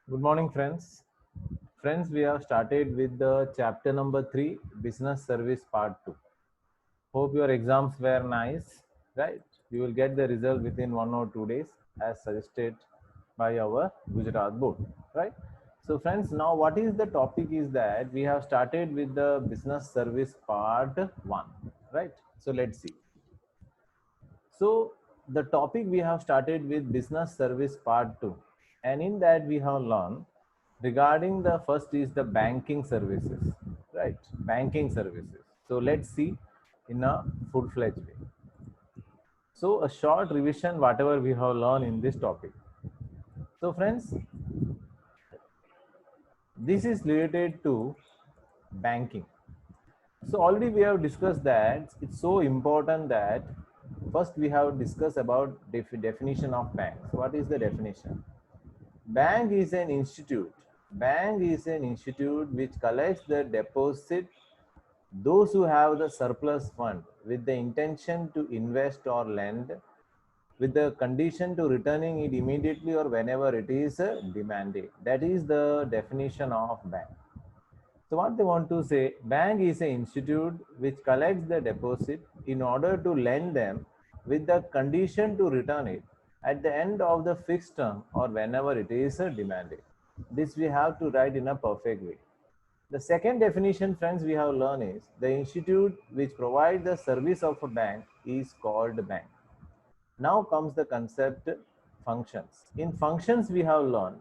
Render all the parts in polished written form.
Good morning, friends. Friends, we have started with the chapter number 3, Business Service Part 2. Hope your exams were nice, right? You will get the result within 1 or 2 days as suggested by our Gujarat board, right? So, friends, now what is the topic is that we have started with the Business Service Part 1, right? So, let's see. So, the topic we have started with Business Service Part 2, and in that we have learned regarding the first is the banking services, right? Banking services. So, let's see in a full fledged way. So, a short revision, whatever we have learned in this topic. So, friends, this is related to banking. So already we have discussed that it's so important that first we have discussed about definition of banks. What is the definition? Bank is an institute. Bank is an institute which collects the deposit those who have the surplus fund with the intention to invest or lend with the condition to returning it immediately or whenever it is demanded. That is the definition of bank. So what they want to say, bank is an institute which collects the deposit in order to lend them with the condition to return it at the end of the fixed term or whenever it is demanded. This we have to write in a perfect way. The second definition, friends, we have learned is the institute which provides the service of a bank is called bank. Now comes the concept functions. In functions, we have learned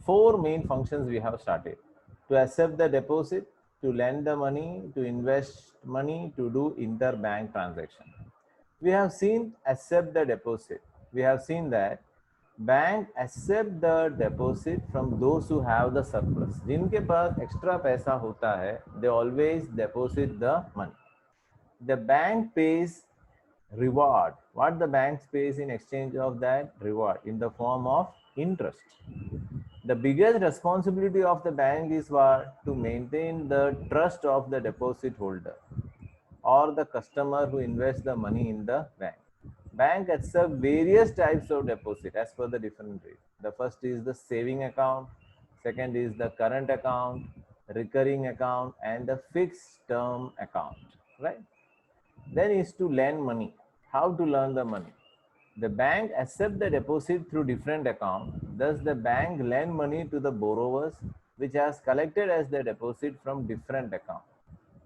four main functions we have started: to accept the deposit, to lend the money, to invest money, to do interbank transaction. We have seen accept the deposit. We have seen that bank accept the deposit from those who have the surplus. जिनके पास extra पैसा होता है, they always deposit the money. The bank pays reward. What the bank pays in exchange of that reward in the form of interest. The biggest responsibility of the bank is what? To maintain the trust of the deposit holder or the customer who invests the money in the bank. Bank accept various types of deposit as per the different rate. The first is the saving account, second is the current account, recurring account, and the fixed term account, right? Then is to lend money. How to lend the money? The bank accept the deposit through different accounts. Thus, the bank lend money to the borrowers which has collected as the deposit from different accounts.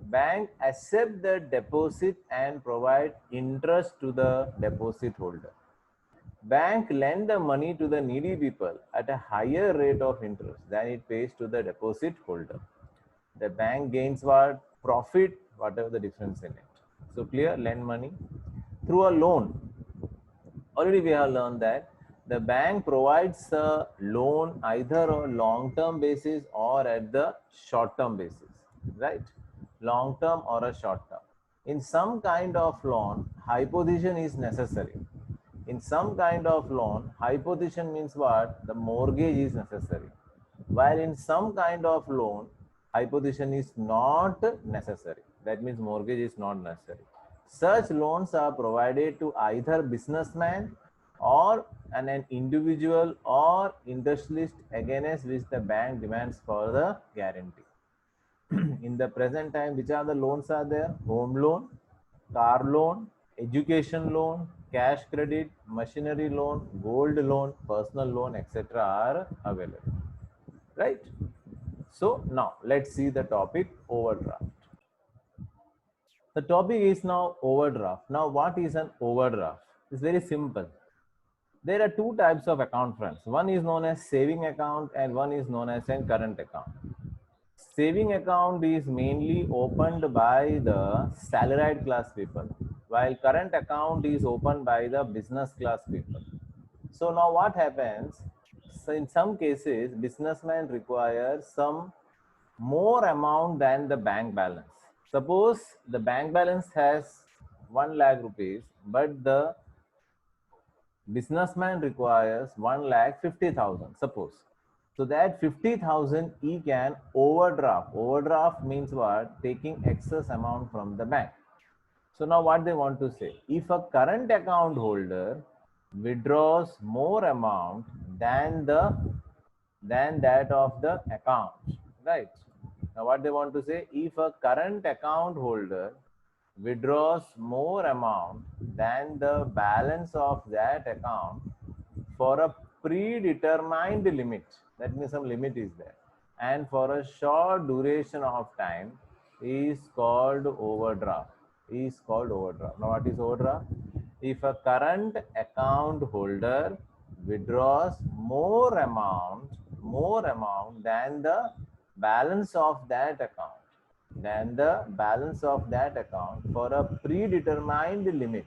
Bank accept the deposit and provide interest to the deposit holder. Bank lend the money to the needy people at a higher rate of interest than it pays to the deposit holder. The bank gains what? Profit, whatever the difference in it. So clear, lend money. Through a loan, already we have learned that the bank provides a loan either on long term basis or at the short term basis, right? Long term or a short term. In some kind of loan, hypothecation is necessary. In some kind of loan, hypothecation means what? The mortgage is necessary. While in some kind of loan, hypothecation is not necessary. That means mortgage is not necessary. Such loans are provided to either businessman or an individual or industrialist against which the bank demands for the guarantee. In the present time, which are the loans are there? Home loan, car loan, education loan, cash credit, machinery loan, gold loan, personal loan, etc. are available, right? So now let's see the topic overdraft. The topic is now overdraft. Now what is an overdraft? It's very simple. There are two types of account, friends. One is known as saving account and one is known as a current account. Saving account is mainly opened by the salaried class people, while current account is opened by the business class people. So now what happens? So in some cases, businessmen require some more amount than the bank balance. Suppose the bank balance has 1 lakh rupees, but the businessman requires 1 lakh 50,000, suppose. So that 50,000 he can overdraft. Overdraft means what? Taking excess amount from the bank. So now what they want to say, if a current account holder withdraws more amount than the than that of the account, right? Now what they want to say, if a current account holder withdraws more amount than the balance of that account for a predetermined limit, that means some limit is there, and for a short duration of time, is called overdraft. Is called overdraft. Now what is overdraft? If a current account holder withdraws more amount than the balance of that account, for a predetermined limit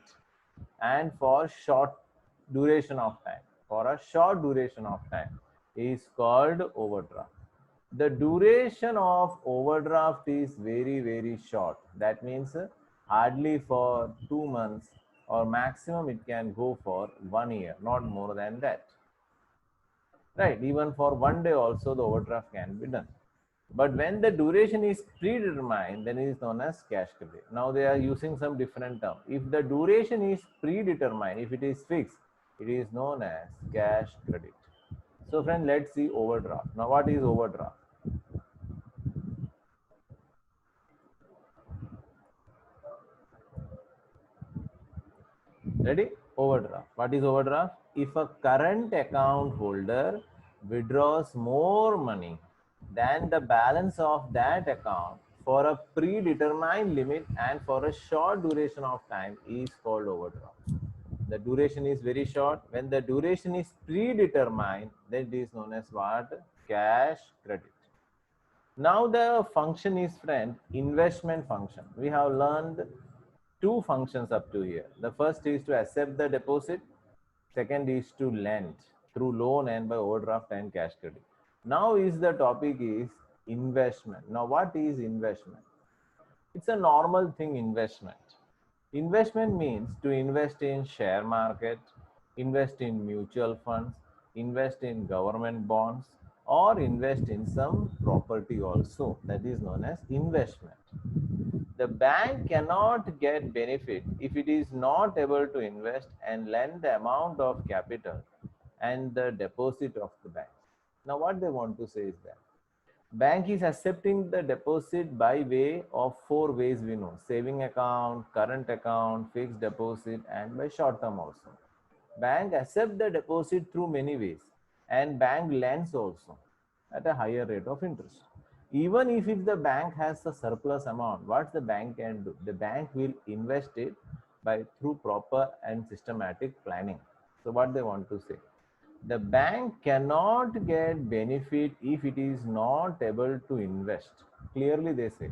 and for short duration of time, is called overdraft. The duration of overdraft is very, very short. That means hardly for 2 months, or maximum it can go for 1 year, not more than that. Right, even for one day also the overdraft can be done. But when the duration is predetermined, then it is known as cash credit. Now they are using some different term. If the duration is predetermined, if it is fixed, it is known as cash credit. So friend, let's see overdraft. Now what is overdraft? Ready? Overdraft. What is overdraft? If a current account holder withdraws more money than the balance of that account for a predetermined limit and for a short duration of time, is called overdraft. The duration is very short. When the duration is predetermined, then it is known as what? Cash credit. Now the function is, friend, investment function. We have learned two functions up to here. The first is to accept the deposit. Second is to lend through loan and by overdraft and cash credit. Now is the topic is investment. Now what is investment? It's a normal thing, investment. Investment means to invest in share market, invest in mutual funds, invest in government bonds, or invest in some property also. That is known as investment. The bank cannot get benefit if it is not able to invest and lend the amount of capital and the deposit of the bank. Now what they want to say is that bank is accepting the deposit by way of four ways we know: saving account, current account, fixed deposit, and by short term also. Bank accept the deposit through many ways, and bank lends also at a higher rate of interest. Even if the bank has a surplus amount, what the bank can do? The bank will invest it by through proper and systematic planning. So what they want to say? The bank cannot get benefit if it is not able to invest. Clearly they say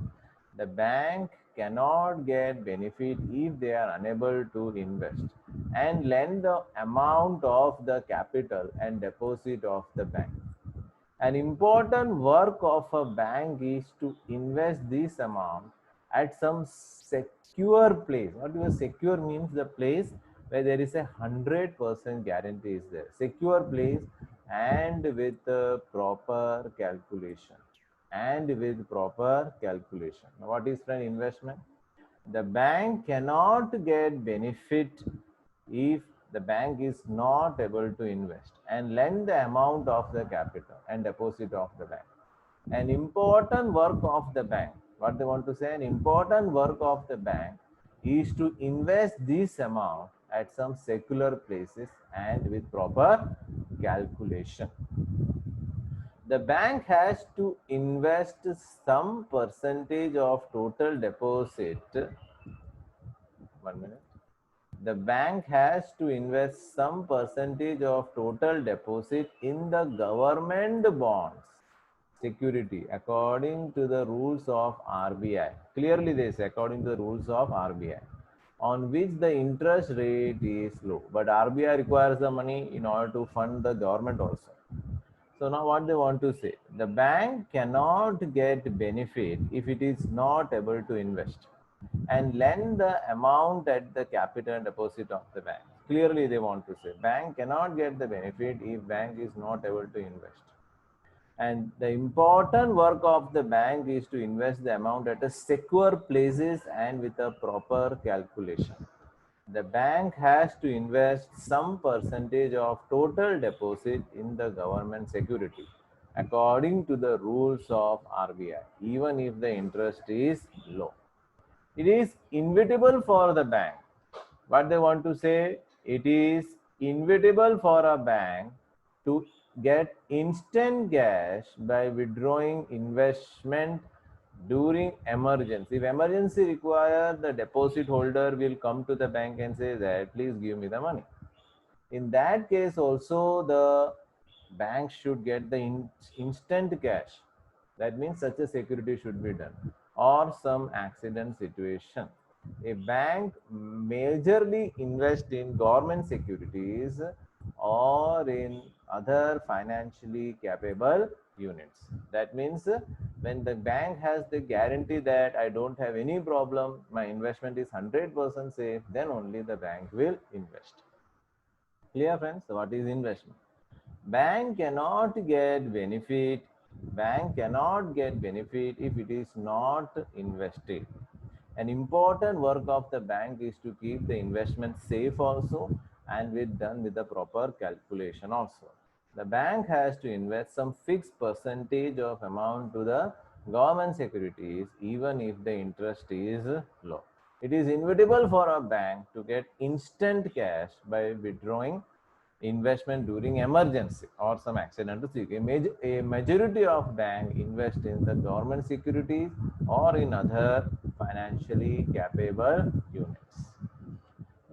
the bank cannot get benefit if they are unable to invest and lend the amount of the capital and deposit of the bank. An important work of a bank is to invest this amount at some secure place. What is secure means? The place where there is 100% guarantee is there. Secure place and with proper calculation. Now, what is an investment? The bank cannot get benefit if the bank is not able to invest and lend the amount of the capital and deposit of the bank. An important work of the bank, what they want to say, an important work of the bank is to invest this amount at some secular places and with proper calculation. The bank has to invest some percentage of total deposit. 1 minute. The bank has to invest some percentage of total deposit in the government bonds security according to the rules of RBI. Clearly they say according to the rules of RBI, on which the interest rate is low. But RBI requires the money in order to fund the government also. So now what they want to say, the bank cannot get benefit if it is not able to invest and lend the amount at the capital and deposit of the bank. Clearly they want to say bank cannot get the benefit if bank is not able to invest. And the important work of the bank is to invest the amount at a secure places and with a proper calculation. The bank has to invest some percentage of total deposit in the government security according to the rules of RBI, even if the interest is low. It is inevitable for the bank. What they want to say, it is inevitable for a bank to get instant cash by withdrawing investment during emergency. If emergency require, the deposit holder will come to the bank and say that please give me the money. In that case also, the bank should get the instant cash. That means such a security should be done, or some accident situation. A bank majorly invest in government securities or in other financially capable units. That means when the bank has the guarantee that I don't have any problem, my investment is 100% safe, then only the bank will invest. Clear, friends? So what is investment? Bank cannot get benefit. Bank cannot get benefit if it is not invested. An important work of the bank is to keep the investment safe also, and with done with the proper calculation also. The bank has to invest some fixed percentage of amount to the government securities even if the interest is low. It is inevitable for a bank to get instant cash by withdrawing investment during emergency or some accidental situation. A majority of bank invest in the government securities or in other financially capable units.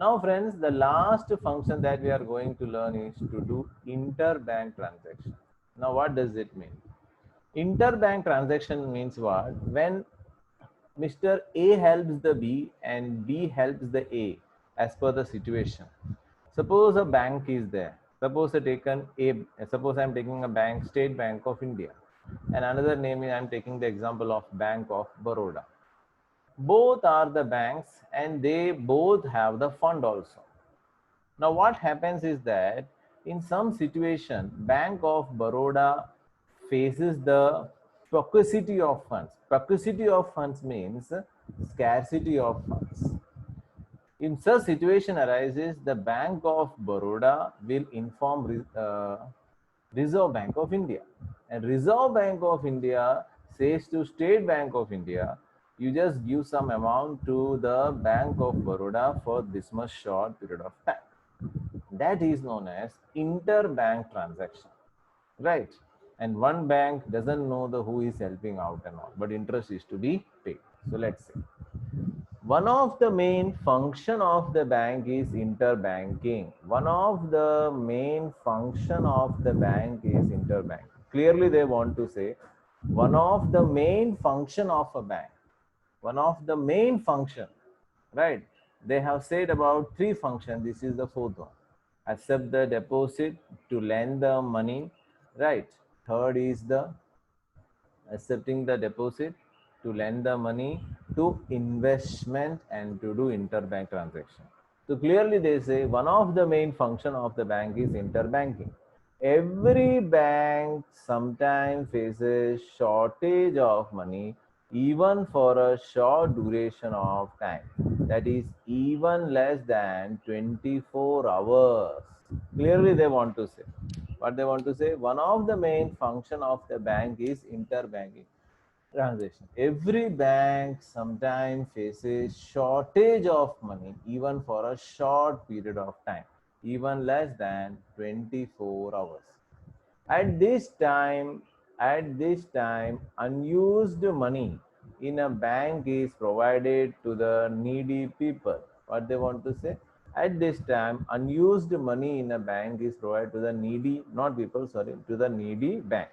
Now friends, the last function that we are going to learn is to do interbank transaction. Now what does it mean? Interbank transaction means what? When Mr. A helps the B and B helps the A as per the situation. Suppose a bank is there. Suppose I'm taking a bank, State Bank of India, and another name is I'm taking the example of Bank of Baroda. Both are the banks and they both have the fund also. Now what happens is that in some situation, Bank of Baroda faces the paucity of funds. Paucity of funds means scarcity of funds. In such situation arises, the Bank of Baroda will inform Reserve Bank of India. And Reserve Bank of India says to State Bank of India, you just give some amount to the Bank of Baroda for this much short period of time. That is known as interbank transaction, right? And one bank doesn't know the who is helping out and all, but interest is to be paid. So let's say one of the main function of the bank is interbanking. One of the main function of the bank is interbank. Clearly they want to say one of the main function of a bank. One of the main function, right? They have said about three functions. This is the fourth one. Accept the deposit, to lend the money, right? Third is the accepting the deposit, to lend the money, to investment, and to do interbank transaction. So clearly they say one of the main function of the bank is interbanking. Every bank sometimes faces shortage of money even for a short duration of time, that is even less than 24 hours. Clearly they want to say what they want to say, one of the main function of the bank is interbanking transaction. Every bank sometimes faces shortage of money even for a short period of time, even less than 24 hours. At this time, unused money in a bank is provided to the needy people. What they want to say? At this time, unused money in a bank is provided to the needy, not people, sorry, to the needy bank.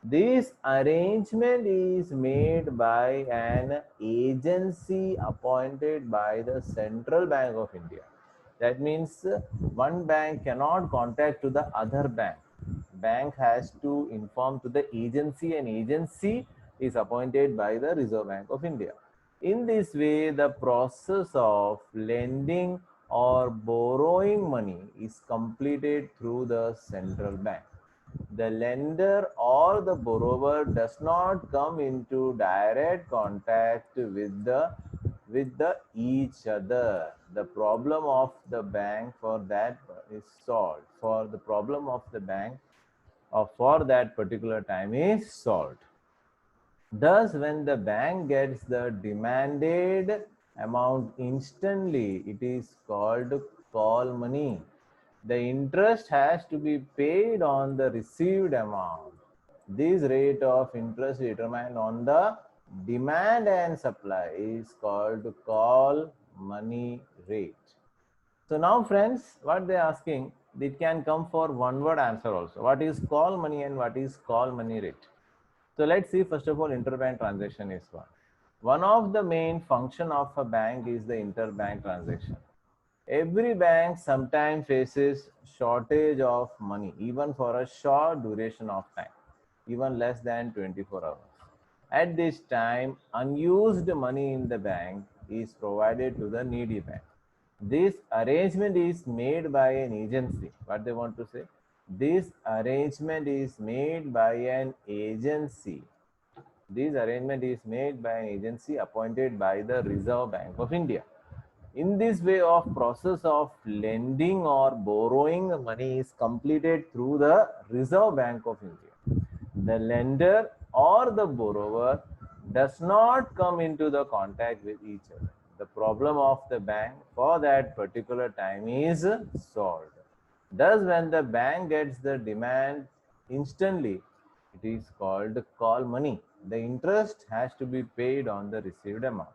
This arrangement is made by an agency appointed by the Central Bank of India. That means one bank cannot contact to the other bank. Bank has to inform to the agency, and agency is appointed by the Reserve Bank of India. In this way, the process of lending or borrowing money is completed through the central bank. The lender or the borrower does not come into direct contact with the each other. The problem of the bank for that is solved. For the problem of the bank, for that particular time is solved. Thus, when the bank gets the demanded amount instantly, it is called call money. The interest has to be paid on the received amount. This rate of interest determined on the demand and supply is called call money rate. So now friends, what they are asking, it can come for one word answer also. What is call money and what is call money rate? So let's see, first of all, interbank transaction is one. One of the main function of a bank is the interbank transaction. Every bank sometimes faces shortage of money, even for a short duration of time, even less than 24 hours. At this time, unused money in the bank is provided to the needy bank. This arrangement is made by an agency. What they want to say? This arrangement is made by an agency. This arrangement is made by an agency appointed by the Reserve Bank of India. In this way of process of lending or borrowing money is completed through the Reserve Bank of India. The lender or the borrower does not come into the contact with each other. The problem of the bank for that particular time is solved. Thus, when the bank gets the demand instantly, it is called call money. The interest has to be paid on the received amount.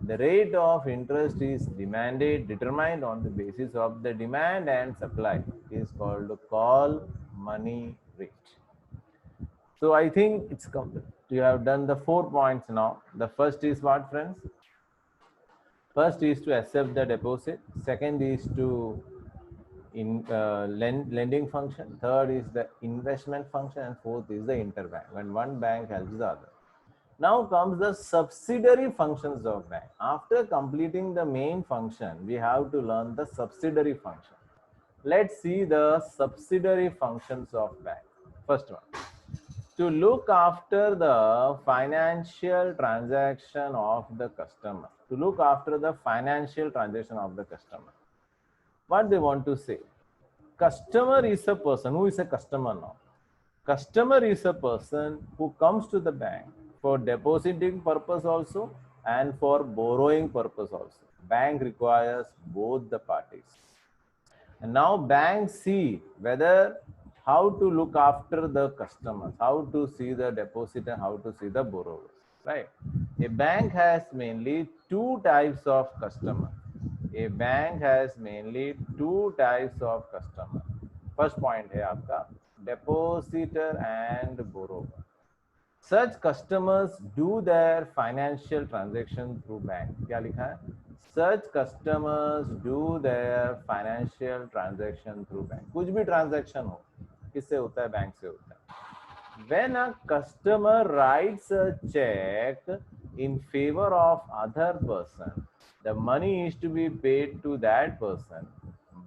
The rate of interest is determined on the basis of the demand and supply. It is called call money rate. So I think it's complete. You have done the 4 points now. The first is what, friends? First is to accept the deposit. Second is to lending function. Third is the investment function, and fourth is the interbank. When one bank helps the other. Now comes the subsidiary functions of bank. After completing the main function, we have to learn the subsidiary function. Let's see the subsidiary functions of bank. First one, to look after the financial transaction of the customer. To look after the financial transaction of the customer. What they want to say? Customer is a person. Who is a customer now? Customer is a person who comes to the bank for depositing purpose also and for borrowing purpose also. Bank requires both the parties. And now banks see whether how to look after the customers, how to see the depositor, how to see the borrowers, right? A bank has mainly two types of customers. A bank has mainly two types of customers. First point है आपका depositor and borrower. Such customers do their financial transaction through bank. क्या लिखा है? Such customers do their financial transaction through bank. कुछ भी transaction हो, किससे होता है? बैंक से होता है. When a customer writes a check in favor of other person, the money is to be paid to that person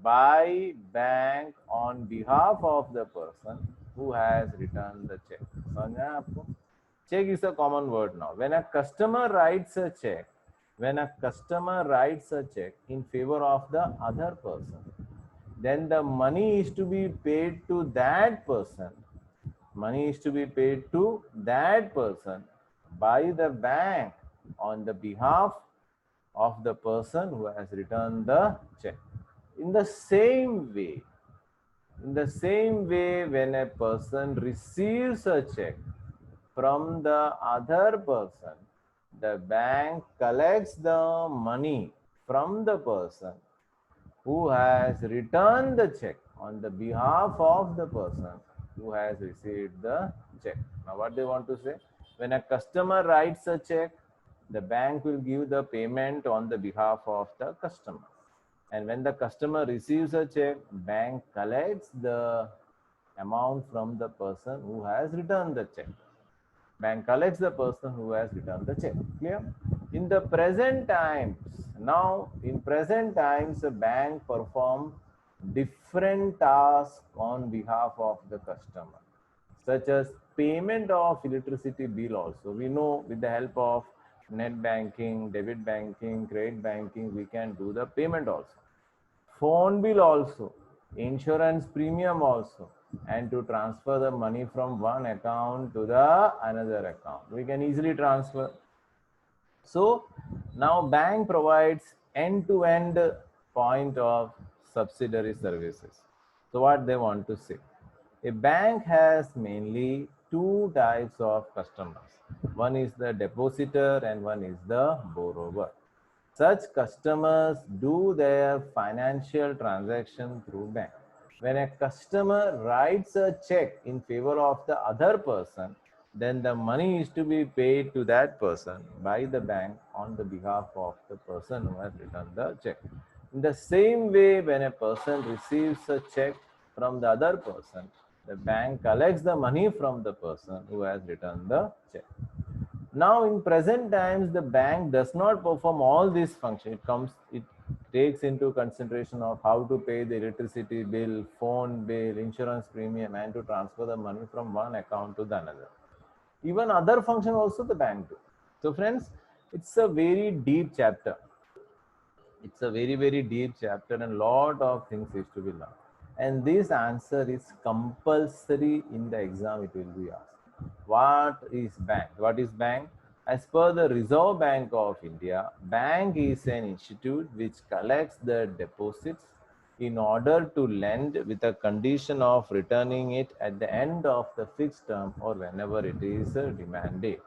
by bank on behalf of the person who has returned the check. समझ में आया आपको? Check is a common word now. When a customer writes a check, in favor of the other person, then the money is to be paid to that person. Money is to be paid to that person by the bank on the behalf of the person who has returned the check. In the same way, when a person receives a check from the other person, the bank collects the money from the person who has returned the check on the behalf of the person who has received the check. Now what they want to say? When a customer writes a check, the bank will give the payment on the behalf of the customer. And when the customer receives a check, bank collects the amount from the person who has returned the check. Bank collects the person who has returned the check. Clear? In the present times, the bank performs different tasks on behalf of the customer, such as payment of electricity bill also. We know with the help of net banking, debit banking, credit banking, we can do the payment also. Phone bill also, insurance premium also, and to transfer the money from one account to the another account. We can easily transfer. So now bank provides end-to-end point of subsidiary services. So what they want to say? A bank has mainly two types of customers. One is the depositor and one is the borrower. Such customers do their financial transaction through bank. When a customer writes a check in favor of the other person, then the money is to be paid to that person by the bank on the behalf of the person who has written the check. In the same way, when a person receives a check from the other person, the bank collects the money from the person who has written the check. Now in present times, the bank does not perform all these functions. It takes into consideration of how to pay the electricity bill, phone bill, insurance premium, and to transfer the money from one account to the another. Even other function also the bank do. So friends, it's a very deep chapter. It's a very, very deep chapter and lot of things is to be learned. And this answer is compulsory in the exam, it will be asked. What is bank? What is bank? As per the Reserve Bank of India, bank is an institute which collects the deposits in order to lend with a condition of returning it at the end of the fixed term or whenever it is demanded.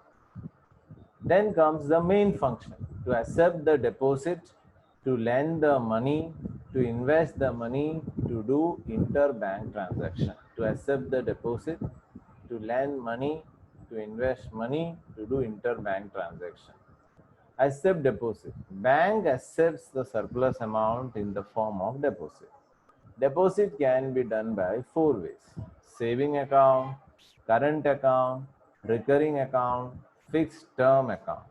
Then comes the main function, to accept the deposit, to lend the money, to invest the money, to do interbank transaction. To accept the deposit, to lend money, to invest money, to do interbank transaction. Accept deposit. Bank accepts the surplus amount in the form of deposit. Deposit can be done by four ways: saving account, current account, recurring account, fixed term account.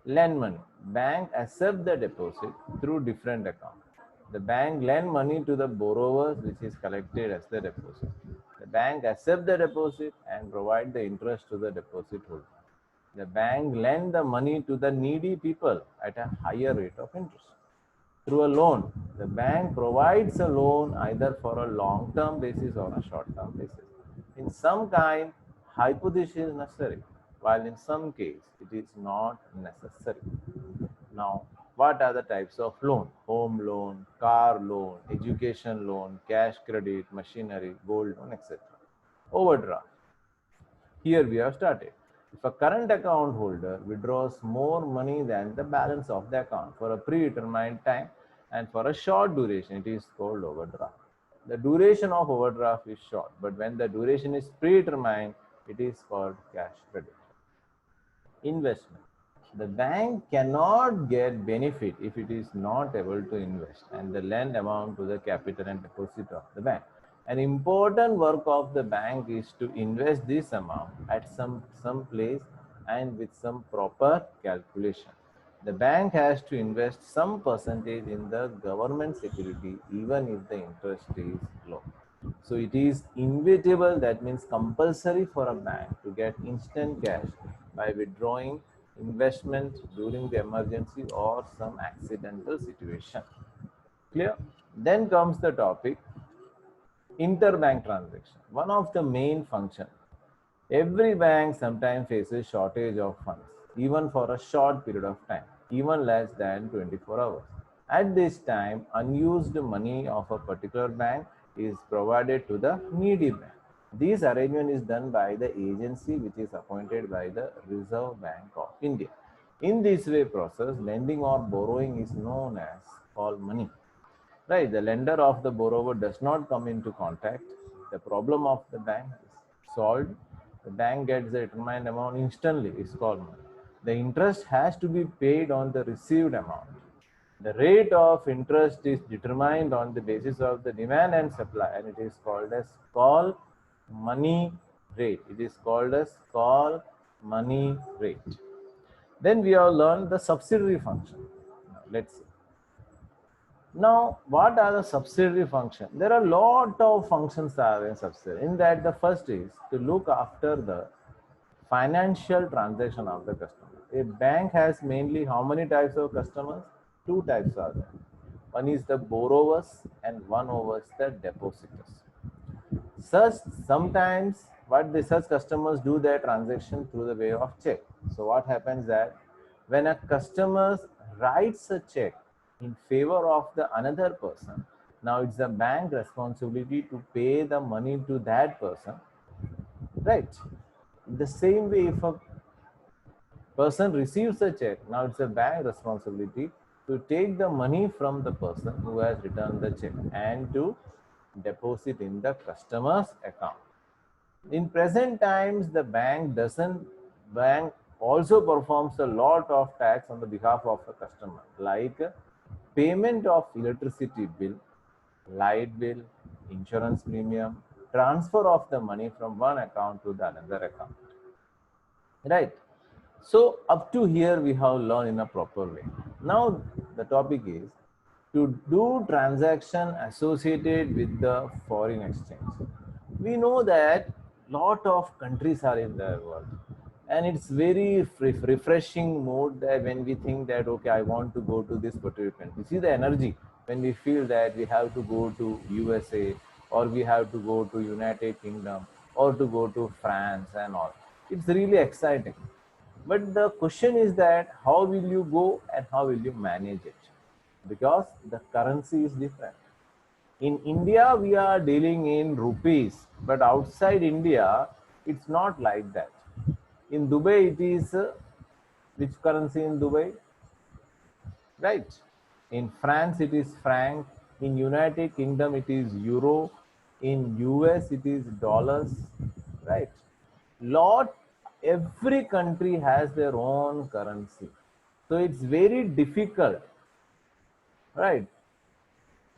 Lend money. Bank accept the deposit through different accounts. The bank lend money to the borrowers, which is collected as the deposit. The bank accept the deposit and provide the interest to the deposit holder. The bank lend the money to the needy people at a higher rate of interest. Through a loan, the bank provides a loan either for a long-term basis or a short-term basis. In some kind, hypothesis is necessary, while in some case it is not necessary. Now, what are the types of loan? Home loan, car loan, education loan, cash credit, machinery, gold loan, etc. Overdraft. Here we have started. If a current account holder withdraws more money than the balance of the account for a predetermined time and for a short duration, it is called overdraft. The duration of overdraft is short, but when the duration is predetermined, it is called cash credit. Investment. The bank cannot get benefit if it is not able to invest and the lend amount to the capital and deposit of the bank. An important work of the bank is to invest this amount at some place and with some proper calculation. The bank has to invest some percentage in the government security even if the interest is low. So it is inevitable, that means compulsory for a bank to get instant cash by withdrawing investment during the emergency or some accidental situation. Clear? Then comes the topic interbank transaction. One of the main functions. Every bank sometimes faces shortage of funds, even for a short period of time, even less than 24 hours. At this time, unused money of a particular bank is provided to the needy bank. This arrangement is done by the agency which is appointed by the Reserve Bank of India. In this way process, lending or borrowing is known as called money. Right, the lender of the borrower does not come into contact. The problem of the bank is solved. The bank gets the determined amount instantly. It's called money. The interest has to be paid on the received amount. The rate of interest is determined on the basis of the demand and supply, and it is called as call money rate. It is called as call money rate. Then we have learned the subsidiary function. Now, let's see. Now, what are the subsidiary functions? There are a lot of functions are in subsidiary. In that, the first is to look after the financial transaction of the customer. A bank has mainly how many types of customers? Two types are there. One is the borrowers and one over the depositors. Such sometimes what the such customers do their transaction through the way of check. So what happens that when a customer writes a check in favor of the another person, now it's the bank responsibility to pay the money to that person, right? The same way, if a person receives a check, now it's a bank responsibility to take the money from the person who has returned the check and to deposit in the customer's account. In present times, the bank also performs a lot of tax on the behalf of the customer, like payment of electricity bill, light bill, insurance premium, transfer of the money from one account to the another account, right? So up to here we have learned in a proper way. Now the topic is to do transaction associated with the foreign exchange. We know that lot of countries are in the world, and it's very refreshing mode that when we think that okay, I want to go to this particular country. We see the energy when we feel that we have to go to USA or we have to go to United Kingdom or to go to France and all. It's really exciting. But the question is that how will you go and how will you manage it? Because the currency is different. In India, we are dealing in rupees, but outside India, it's not like that. In Dubai, it is which currency in Dubai? Right. In France, it is franc. In United Kingdom, it is euro. In US, it is dollars. Right. Lot every country has their own currency, so it's very difficult, right?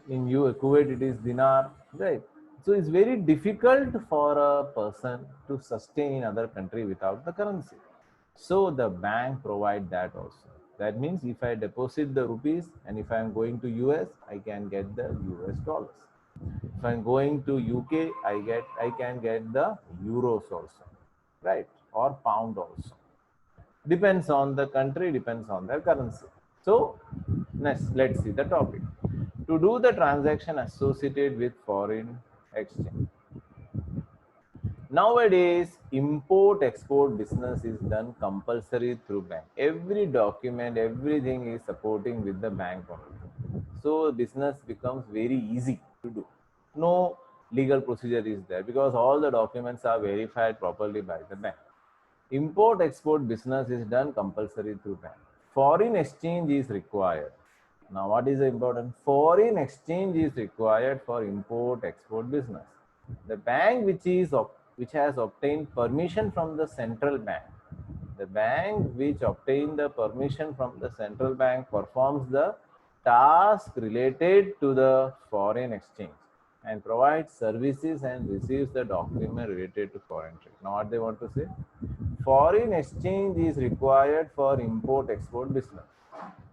In Kuwait, it is dinar, right? So it's very difficult for a person to sustain in other country without the currency. So the bank provide that also. That means if I deposit the rupees and if I am going to US, I can get the US dollars. If I'm going to UK, I can get the euros also, right? Or pound also. Depends on the country, depends on their currency. So next, let's see the topic. To do the transaction associated with foreign exchange. Nowadays, import-export business is done compulsory through bank. Every document, everything is supporting with the bank only. So business becomes very easy to do. No legal procedure is there because all the documents are verified properly by the bank. Import-export business is done compulsory through bank. Foreign exchange is required. Now, what is the important? Foreign exchange is required for import-export business. The bank which has obtained permission from the central bank, the bank which obtained the permission from the central bank performs the task related to the foreign exchange and provides services and receives the document related to foreign trade. Now, what they want to say? Foreign exchange is required for import-export business.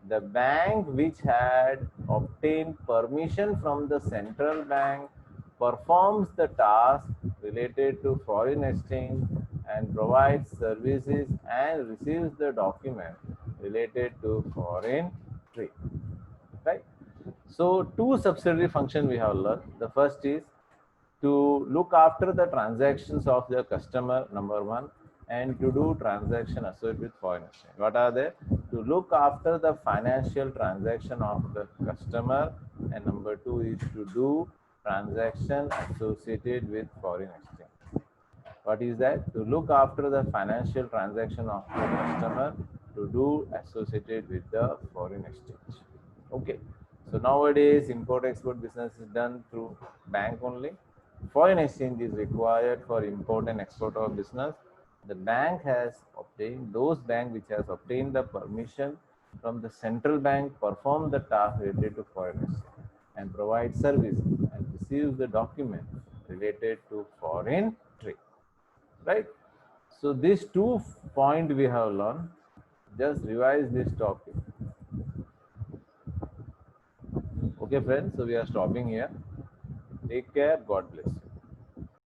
The bank which had obtained permission from the central bank performs the task related to foreign exchange and provides services and receives the document related to foreign trade. Right? So, two subsidiary functions we have learned. The first is to look after the transactions of the customer, number one, and to do transaction associated with foreign exchange. What are they? To look after the financial transaction of the customer, and number two is to do transaction associated with foreign exchange. What is that? To look after the financial transaction of the customer, to do associated with the foreign exchange. Okay. So nowadays, import-export business is done through bank only. Foreign exchange is required for import and export of business. The bank has obtained, those bank which has obtained the permission from the central bank perform the task related to foreign exchange and provide service and receives the document related to foreign trade. Right? So these 2 points we have learned. Just revise this topic. Okay, friends. So we are stopping here. Take care. God bless.